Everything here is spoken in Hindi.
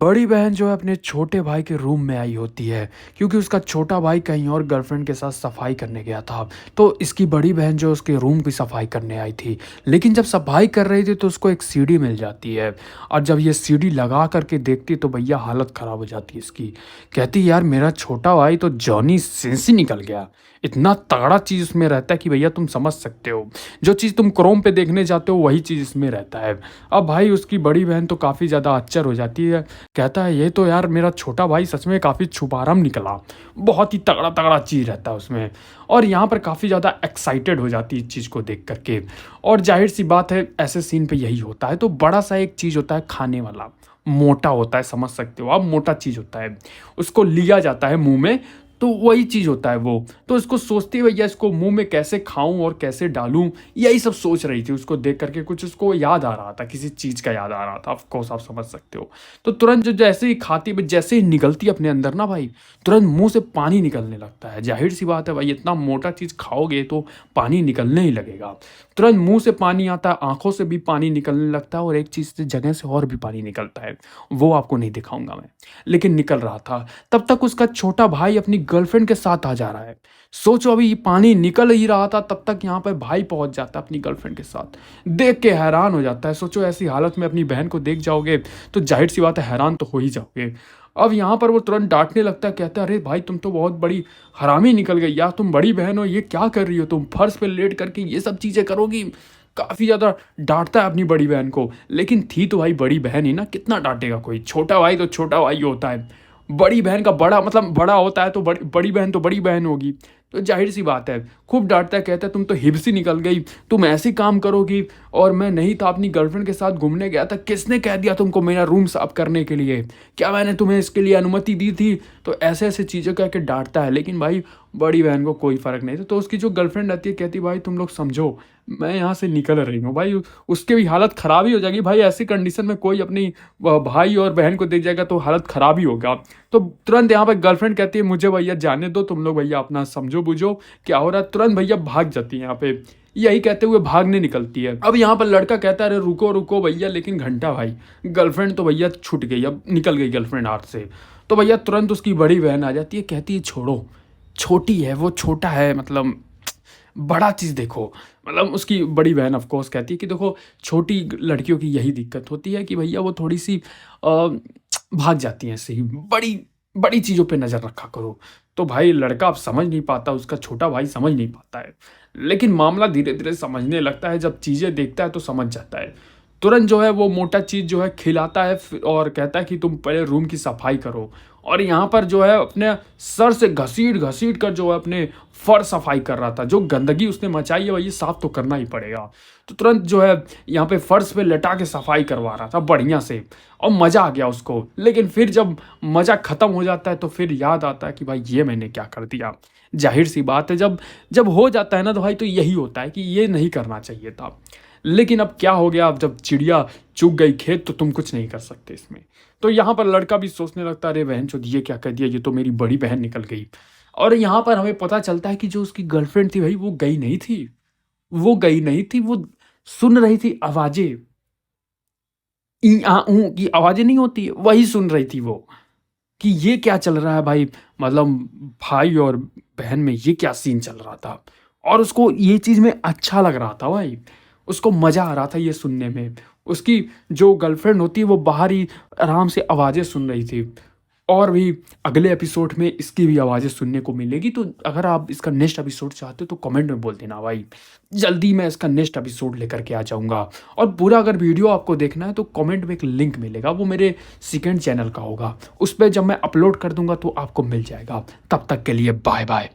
बड़ी बहन जो है अपने छोटे भाई के रूम में आई होती है क्योंकि उसका छोटा भाई कहीं और गर्लफ्रेंड के साथ सफाई करने गया था। तो इसकी बड़ी बहन जो उसके रूम की सफाई करने आई थी, लेकिन जब सफाई कर रही थी तो उसको एक सीढ़ी मिल जाती है। और जब ये सीढ़ी लगा करके देखती तो भैया हालत ख़राब हो जाती है इसकी। कहती यार मेरा छोटा भाई तो जॉनी सिंस ही निकल गया। इतना तगड़ा चीज़ उसमें रहता है कि भैया तुम समझ सकते हो, जो चीज़ तुम क्रोम पे देखने जाते हो वही चीज़ इसमें रहता है। अब भाई उसकी बड़ी बहन तो काफ़ी ज़्यादा अच्चर हो जाती है। कहता है ये तो यार मेरा छोटा भाई सच में काफ़ी छुपाराम निकला, बहुत ही तगड़ा तगड़ा चीज़ रहता है उसमें। और यहाँ पर काफ़ी ज़्यादा एक्साइटेड हो जाती है इस चीज़ को देख करके। और जाहिर सी बात है ऐसे सीन पे यही होता है। तो बड़ा सा एक चीज़ होता है खाने वाला, मोटा होता है, समझ सकते हो आप, मोटा चीज़ होता है, उसको लिया जाता है मुंह में। तो वही चीज़ होता है वो। तो इसको सोचती है भैया इसको मुंह में कैसे खाऊं और कैसे डालूं, यही सब सोच रही थी। उसको देख करके कुछ उसको याद आ रहा था, किसी चीज़ का याद आ रहा था, ऑफ कोर्स आप समझ सकते हो। तो तुरंत जो जैसे ही खाती, जैसे ही निकलती अपने अंदर ना भाई, तुरंत मुंह से पानी निकलने लगता है। जाहिर सी बात है भाई, इतना मोटा चीज़ खाओगे तो पानी निकलने ही लगेगा। तुरंत मुंह से पानी आता है, आंखों से भी पानी निकलने लगता है, और एक चीज़ से जगह से और भी पानी निकलता है, वो आपको नहीं दिखाऊंगा मैं, लेकिन निकल रहा था। तब तक उसका छोटा भाई अपनी गर्लफ्रेंड के साथ आ जा रहा है। सोचो अभी ये पानी निकल ही रहा था, तब तक यहाँ पर भाई पहुंच जाता है अपनी गर्लफ्रेंड के साथ। देख के हैरान हो जाता है। सोचो ऐसी हालत में अपनी बहन को देख जाओगे तो जाहिर सी बात है हैरान तो हो ही जाओगे। अब यहाँ पर वो तुरंत डांटने लगता है, कहता है अरे भाई तुम तो बहुत बड़ी हरामी निकल गई यार, तुम बड़ी बहन हो, ये क्या कर रही हो तुम, फर्श पे लेट करके ये सब चीज़ें करोगी। काफ़ी ज़्यादा डांटता है अपनी बड़ी बहन को, लेकिन थी तो भाई बड़ी बहन ही ना, कितना डांटेगा कोई। छोटा भाई तो छोटा भाई होता है, बड़ी बहन का बड़ा मतलब बड़ा होता है, तो बड़ी बहन तो बड़ी बहन होगी। तो जाहिर सी बात है खूब डांटता है, कहता है तुम तो हिबसी निकल गई, तुम ऐसे काम करोगी। और मैं नहीं था, अपनी गर्लफ्रेंड के साथ घूमने गया था, किसने कह दिया तुमको मेरा रूम साफ करने के लिए, क्या मैंने तुम्हें इसके लिए अनुमति दी थी। तो ऐसे ऐसे चीज़ें कह के डांटता है, लेकिन भाई बड़ी बहन को कोई फ़र्क नहीं था। तो उसकी जो गर्लफ्रेंड आती है कहती भाई तुम लोग समझो, मैं यहाँ से निकल रही हूँ। भाई उसके भी हालत ख़राब ही हो जाएगी भाई, ऐसी कंडीशन में कोई अपनी भाई और बहन को देख जाएगा तो हालत ख़राब ही होगा। तो तुरंत यहाँ पर गर्लफ्रेंड कहती है मुझे भैया जाने दो, तुम लोग भैया अपना समझो बुझो क्या हो रहा है। तुरंत भैया भाग जाती है यहाँ पे, यही कहते हुए भागने निकलती है। अब यहाँ पर लड़का कहता है अरे रुको रुको भैया, लेकिन घंटा भाई गर्लफ्रेंड तो भैया छूट गई, अब निकल गई गर्लफ्रेंड हाथ से। तो भैया तुरंत उसकी बड़ी बहन आ जाती है, कहती है छोड़ो, छोटी है वो, छोटा है, मतलब बड़ा चीज़ देखो। मतलब उसकी बड़ी बहन ऑफ कोर्स कहती है कि देखो छोटी लड़कियों की यही दिक्कत होती है कि भैया वो थोड़ी सी भाग जाती हैं, ऐसे ही बड़ी बड़ी चीज़ों पे नज़र रखा करो। तो भाई लड़का अब समझ नहीं पाता, उसका छोटा भाई समझ नहीं पाता है, लेकिन मामला धीरे धीरे समझने लगता है। जब चीज़ें देखता है तो समझ जाता है। तुरंत जो है वो मोटा चीज़ जो है खिलाता है और कहता है कि तुम पहले रूम की सफाई करो। और यहाँ पर जो है अपने सर से घसीट घसीट कर जो है अपने फर्श सफाई कर रहा था। जो गंदगी उसने मचाई है वही साफ तो करना ही पड़ेगा। तो तुरंत जो है यहाँ पे फर्श पे लेटा के सफाई करवा रहा था बढ़िया से, और मज़ा आ गया उसको। लेकिन फिर जब मज़ा ख़त्म हो जाता है तो फिर याद आता है कि भाई ये मैंने क्या कर दिया। जाहिर सी बात है जब जब हो जाता है ना तो भाई तो यही होता है कि ये नहीं करना चाहिए था। लेकिन अब क्या हो गया, अब जब चिड़िया चुग गई खेत तो तुम कुछ नहीं कर सकते इसमें। तो यहाँ पर लड़का भी सोचने लगता है अरे बहनचोद ये क्या कर दिया, ये तो मेरी बड़ी बहन निकल गई। और यहाँ पर हमें पता चलता है कि जो उसकी गर्लफ्रेंड थी भाई वो गई नहीं थी, वो गई नहीं थी, वो सुन रही थी आवाजें, ई आ ऊ की आवाजें नहीं होती, वही सुन रही थी वो, कि ये क्या चल रहा है भाई। मतलब भाई और बहन में ये क्या सीन चल रहा था। और उसको ये चीज़ में अच्छा लग रहा था भाई, उसको मज़ा आ रहा था ये सुनने में। उसकी जो गर्लफ्रेंड होती है वो बाहर ही आराम से आवाज़ें सुन रही थी। और भी अगले एपिसोड में इसकी भी आवाज़ें सुनने को मिलेगी। तो अगर आप इसका नेक्स्ट एपिसोड चाहते हो तो कमेंट में बोल देना भाई, जल्दी मैं इसका नेक्स्ट एपिसोड लेकर के आ जाऊँगा। और पूरा अगर वीडियो आपको देखना है तो कमेंट में एक लिंक मिलेगा, वो मेरे सेकंड चैनल का होगा, उस पर जब मैं अपलोड कर दूंगा तो आपको मिल जाएगा। तब तक के लिए बाय बाय।